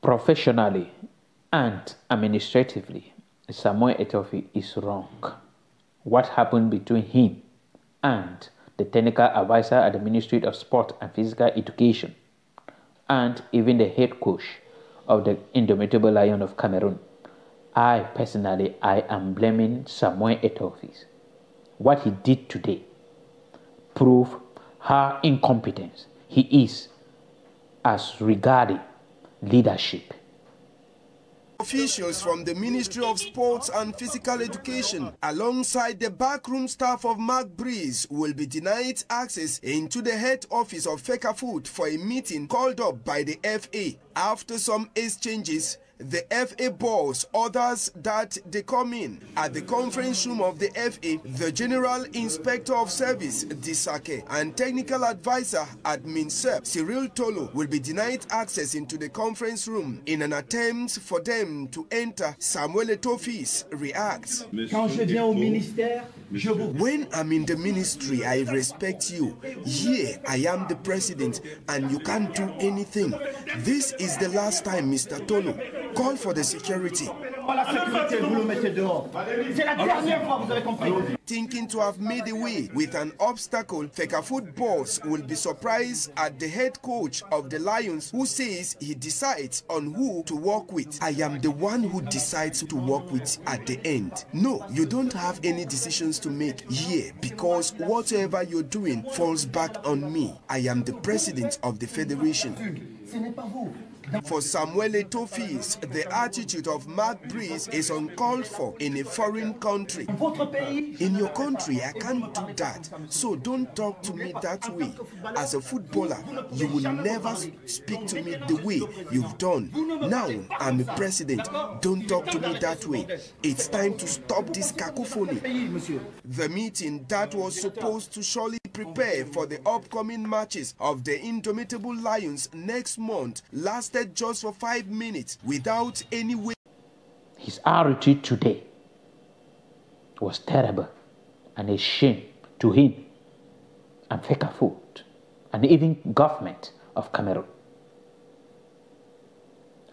Professionally and administratively, Samuel Eto'o is wrong. What happened between him and the technical advisor at the Ministry of Sport and Physical Education, and even the head coach of the Indomitable Lion of Cameroon, I am blaming Samuel Eto'o. What he did today prove how incompetent he is as regarding leadership. Officials from the Ministry of Sports and Physical Education, alongside the backroom staff of Mark Breeze, will be denied access into the head office of FECAFOOT for a meeting called up by the FA. After some exchanges, the FA boss orders that they come in. At the conference room of the FA, the General Inspector of Service, Disake, and Technical Advisor at MINSEP, Cyril Tolo, will be denied access into the conference room in an attempt for them to enter. Samuel Eto'o reacts. When I'm in the ministry, I respect you. Here, I am the president, and you can't do anything. This is the last time, Mr. Tolo. Call for the security. Thinking to have made away with an obstacle, FECAFOOT boss will be surprised at the head coach of the Lions, who says he decides on who to work with. I am the one who decides to work with at the end. No, you don't have any decisions to make here, because whatever you're doing falls back on me. I am the president of the federation. For Samuel Eto'o, the attitude of Mark Breeze is uncalled for in a foreign country. In your country, I can't do that, so don't talk to me that way. As a footballer, you will never speak to me the way you've done. Now, I'm a president, don't talk to me that way. It's time to stop this cacophony. The meeting that was supposed to surely prepare for the upcoming matches of the Indomitable Lions next month lasted just for 5 minutes without any way. His attitude today was terrible and a shame to him and FECAFOOT and even government of Cameroon.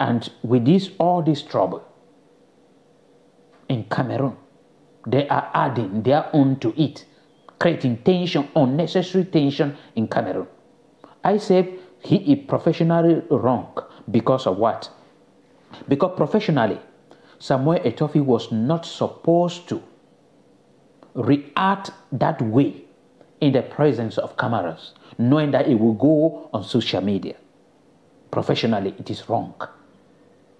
And with all this trouble in Cameroon, they are adding their own to it, creating tension, unnecessary tension in Cameroon. I say he is professionally wrong because of what? Because professionally, Samuel Eto'o was not supposed to react that way in the presence of cameras, knowing that it will go on social media. Professionally, it is wrong.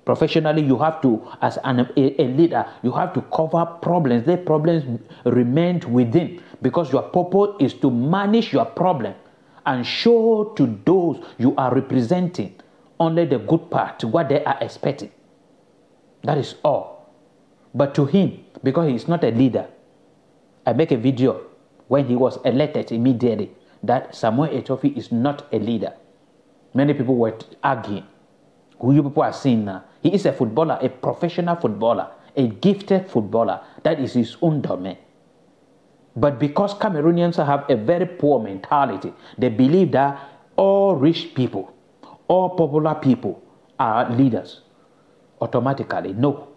Professionally, you have to, as a leader, you have to cover problems. The problems remain within, because your purpose is to manage your problem and show to those you are representing only the good part, what they are expecting. That is all. But to him, because he is not a leader, I make a video when he was elected immediately that Samuel Eto'o is not a leader. Many people were arguing. Who you people are seeing now? He is a footballer, a professional footballer, a gifted footballer. That is his own domain. But because Cameroonians have a very poor mentality, they believe that all rich people, all popular people are leaders. Automatically, no.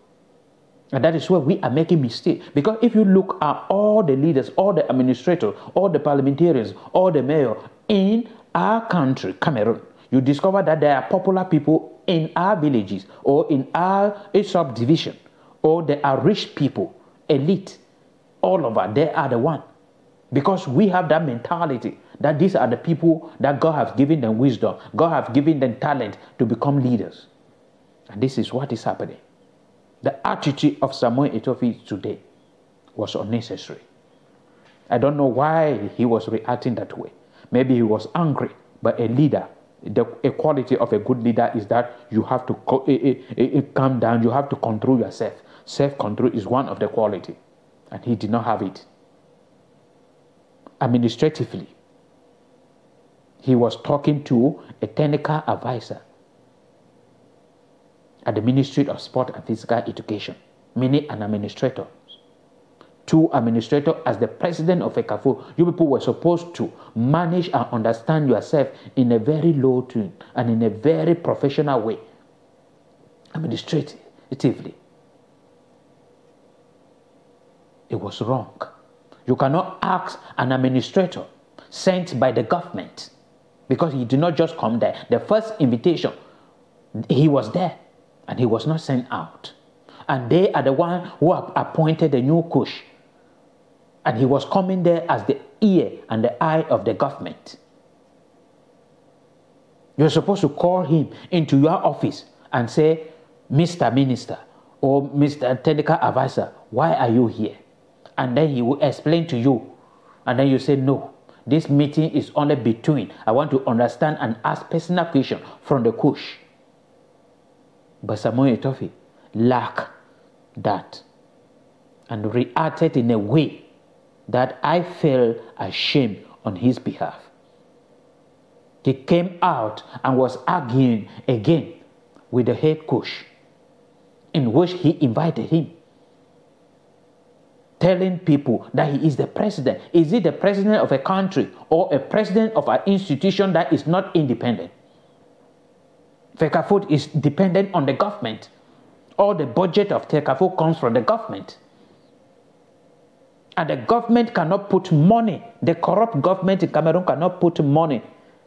And that is where we are making mistakes. Because if you look at all the leaders, all the administrators, all the parliamentarians, all the mayors in our country, Cameroon, you discover that there are popular people in our villages or in our subdivision, or there are rich people, elite, all over. They are the one. Because we have that mentality that these are the people that God has given them wisdom, God has given them talent to become leaders. And this is what is happening. The attitude of Samuel Eto'o today was unnecessary. I don't know why he was reacting that way. Maybe he was angry, but a leader, the quality of a good leader is that you have to calm down, you have to control yourself. Self-control is one of the quality, and he did not have it. Administratively, he was talking to a technical advisor at the Ministry of Sport and Physical Education, meaning an administrator. Two administrators as the president of FECAFOOT. You people were supposed to manage and understand yourself in a very low tune and in a very professional way. administratively. It was wrong. You cannot ask an administrator sent by the government, because he did not just come there. The first invitation, he was there and he was not sent out. And they are the one who have appointed the new coach. And he was coming there as the ear and the eye of the government. You're supposed to call him into your office and say, Mr. Minister or Mr. Technical Advisor, why are you here? And then he will explain to you. And then you say, no, this meeting is only between. I want to understand and ask personal question from the coach. But Samuel Eto'o lacked that and reacted in a way that I felt ashamed on his behalf. He came out and was arguing again with the head coach, in which he invited him, telling people that he is the president. Is he the president of a country or a president of an institution that is not independent? FECAFOOT is dependent on the government. All the budget of FECAFOOT comes from the government. And the government cannot put money, the corrupt government in Cameroon cannot put money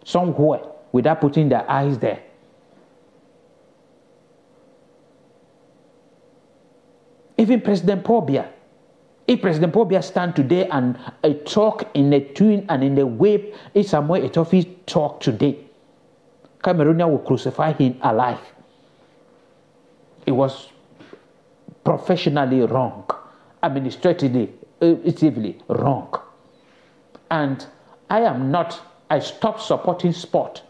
somewhere without putting their eyes there. Even President Paul Biya, if President Paul Biya stand today and talk in the tune and in the way if Samuel Eto'o talk today, Cameroonian will crucify him alive. It was professionally wrong, administratively wrong. And I stopped supporting sport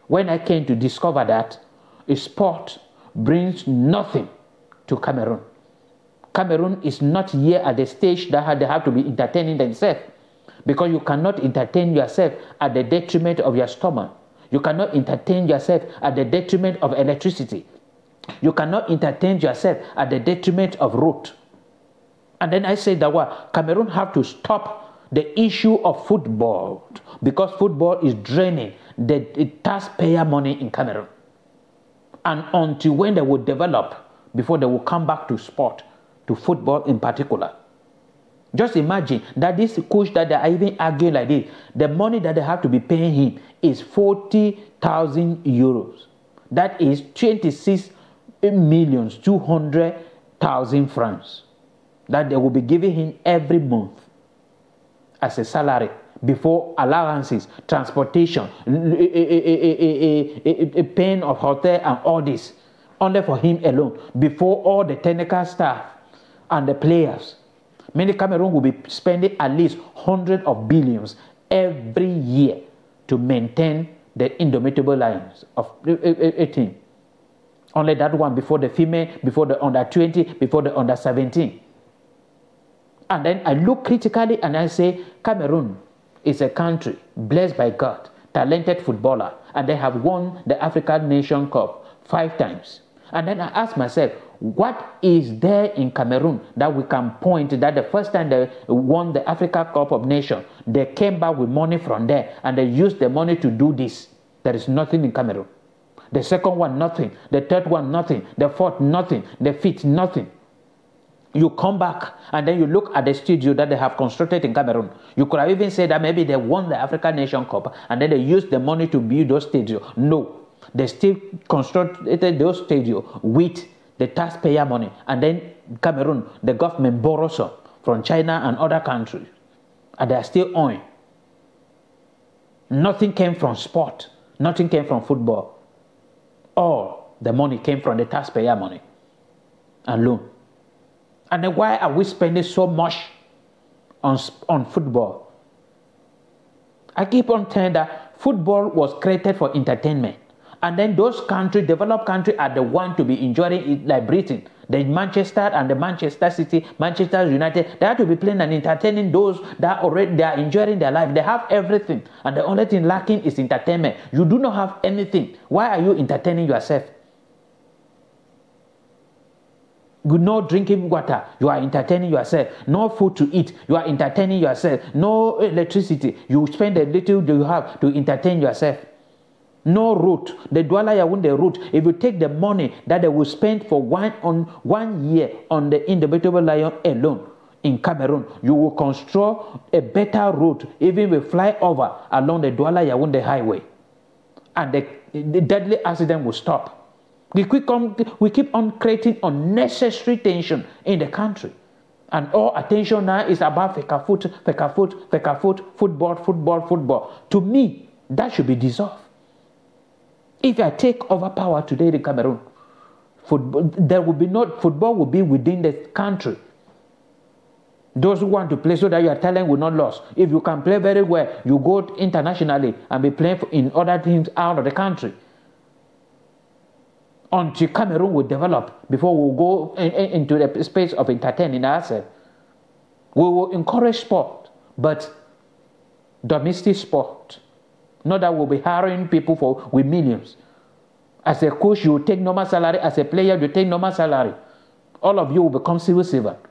when I came to discover that a sport brings nothing to Cameroon. Cameroon is not here at the stage that they have to be entertaining themselves, because you cannot entertain yourself at the detriment of your stomach. You cannot entertain yourself at the detriment of electricity. You cannot entertain yourself at the detriment of road. And then I said that Cameroon have to stop the issue of football, because football is draining the taxpayer money in Cameroon. And until when they will develop, before they will come back to sport, to football in particular. Just imagine that this coach that they are even arguing like this, the money that they have to be paying him is 40,000 euros. That is 26,200,000 francs that they will be giving him every month as a salary, before allowances, transportation, paying of hotel and all this, only for him alone, before all the technical staff and the players. Many Cameroon will be spending at least hundreds of billions every year to maintain the indomitable lions of a team. Only that one before the female, before the under 20, before the under 17. And then I look critically and I say, Cameroon is a country blessed by God, talented footballer, and they have won the African Nation Cup 5 times. And then I ask myself, what is there in Cameroon that we can point that the first time they won the Africa Cup of Nations, they came back with money from there and they used the money to do this? There is nothing in Cameroon. The second one, nothing. The third one, nothing. The fourth, nothing. The fifth, nothing. You come back and then you look at the studio that they have constructed in Cameroon. You could have even said that maybe they won the African Nation Cup and then they used the money to build those stadiums. No. They still constructed those stadiums with the taxpayer money. And then Cameroon, the government borrows some from China and other countries. And they are still owing. Nothing came from sport. Nothing came from football. All the money came from the taxpayer money and loan. And then why are we spending so much on football? I keep on telling that football was created for entertainment. And then those countries, developed countries, are the ones to be enjoying it, like Britain. The Manchester and the Manchester City, Manchester United, they have to be playing and entertaining those that already they are enjoying their life. They have everything. And the only thing lacking is entertainment. You do not have anything. Why are you entertaining yourself? You no drinking water, you are entertaining yourself. No food to eat, you are entertaining yourself. No electricity, you spend the little you have to entertain yourself. No route. The Douala Yaoundé route, if you take the money that they will spend for 1 year on the Indomitable Lion alone in Cameroon, you will construct a better route, even with flyover along the Douala Yaoundé highway. And the deadly accident will stop. We keep on creating unnecessary tension in the country. And all attention now is about FECAFOOT, football. To me, that should be dissolved. If I take over power today in Cameroon, football will be within the country. Those who want to play so that your talent will not lose. If you can play very well, you go internationally and be playing in other teams out of the country. Until Cameroon will develop, before we will go into the space of entertaining ourselves. We will encourage sport, but domestic sport. Not that we'll be hiring people with millions. As a coach, you take normal salary. As a player, you take normal salary. All of you will become civil servants.